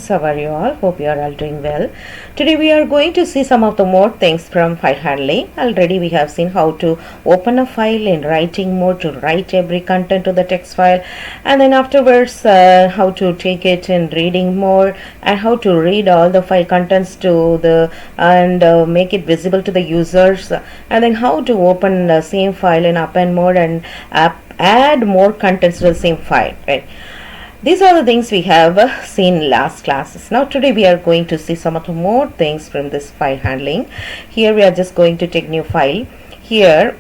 friends, how are you all? Hope you are all doing well. Today we are going to see some of the more things from file handling. Already we have seen how to open a file in writing mode to write every content to the text file, and then afterwards how to take it in reading mode and how to read all the file contents to the and make it visible to the users, and then how to open the same file in append mode and add more contents to the same file, right? These are the things we have seen last classes. Now today we are going to see some of the more things from this file handling. Here we are just going to take new file. Here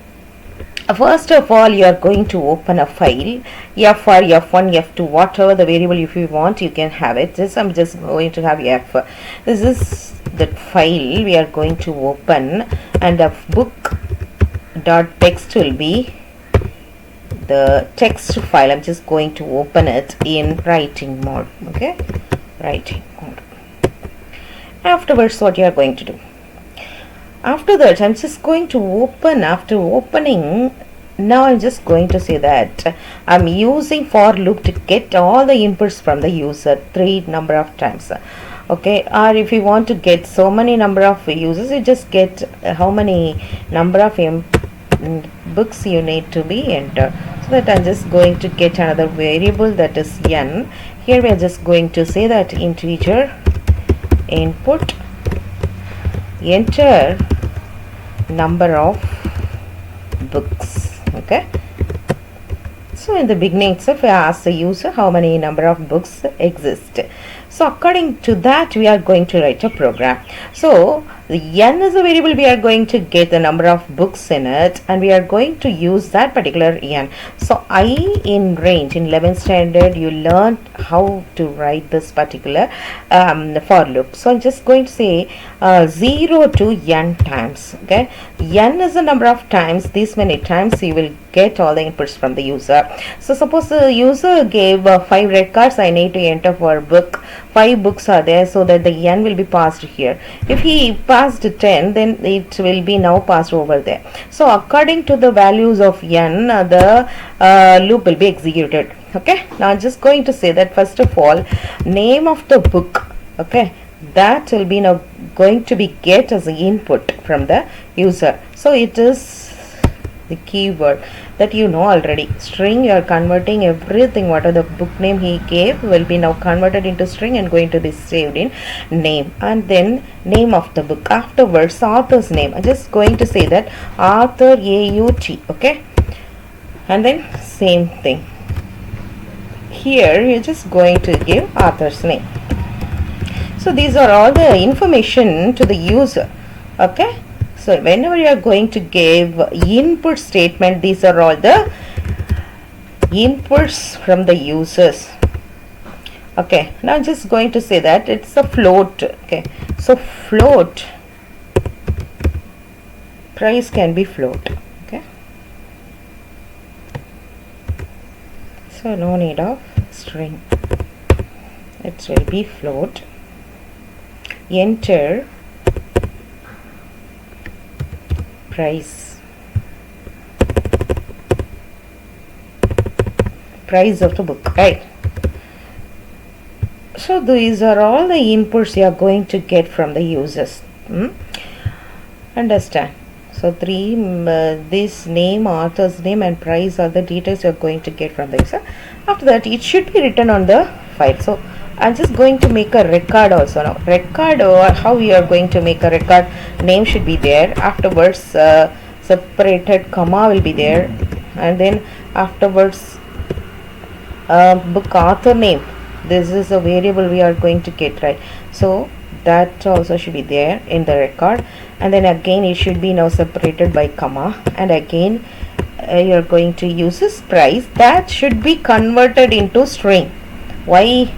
first of all you are going to open a file, F or F1, F2, whatever the variable if you want you can have it. I'm just going to have F. This is the file we are going to open, and the book.text will be the text file. I'm just going to open it in writing mode. Okay, writing mode. Afterwards what you are going to do, after that I'm just going to open. After opening, now I'm just going to say that I'm using for loop to get all the inputs from the user 3 number of times. Okay, or if you want to get so many number of users, you just get how many number of books you need to be entered. So that I'm just going to get another variable, that is n. Here we are just going to say that integer input enter number of books. Okay, so in the beginning itself I ask the user how many number of books exist. So according to that we are going to write a program. So the n is a variable, we are going to get the number of books in it, and we are going to use that particular n. So I in range in 11th standard you learned how to write this particular for loop. So I'm just going to say 0 to n times. Okay, n is the number of times, this many times you will get all the inputs from the user. So suppose the user gave 5 red cards, I need to enter for book. 5 books are there, so that the n will be passed here. If he passed 10, then it will be now passed over there. So according to the values of n, the loop will be executed. Okay, now I'm just going to say that first of all name of the book, okay, that will be now going to be get as an input from the user. So it is the keyword that you know already. String, you are converting everything, whatever the book name he gave will be now converted into string and going to be saved in name, and then name of the book. Afterwards author's name, I'm just going to say that author AUT. Okay, and then same thing here, you're just going to give author's name. So these are all the information to the user. Okay, so whenever you are going to give input statement, these are all the inputs from the users. Okay, now I'm just going to say that it's a float. Okay, so float, price can be float. Okay, so no need of string, it will be float. Enter price of the book, right? So these are all the inputs you are going to get from the users. Understand? So this name, author's name and price are the details you are going to get from the user. After that it should be written on the file. So I'm just going to make a record also now. Record, or how we are going to make a record, name should be there. Afterwards separated comma will be there, and then afterwards book author name, this is a variable we are going to get, right? So that also should be there in the record, and then again it should be now separated by comma, and again you are going to use this price, that should be converted into string. Why?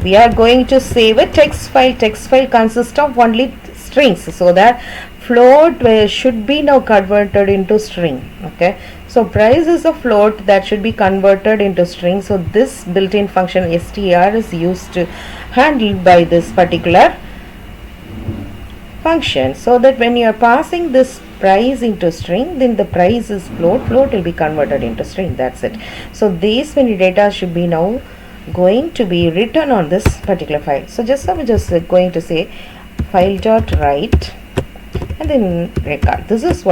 We are going to save a text file. Text file consists of only strings, so that float should be now converted into string. Okay, so price is a float that should be converted into string. So this built-in function str is used to handle by this particular function, so that when you are passing this price into string, then the price is float will be converted into string. That's it. So these many data should be now going to be written on this particular file. So I'm just going to say file dot write and then record. This is what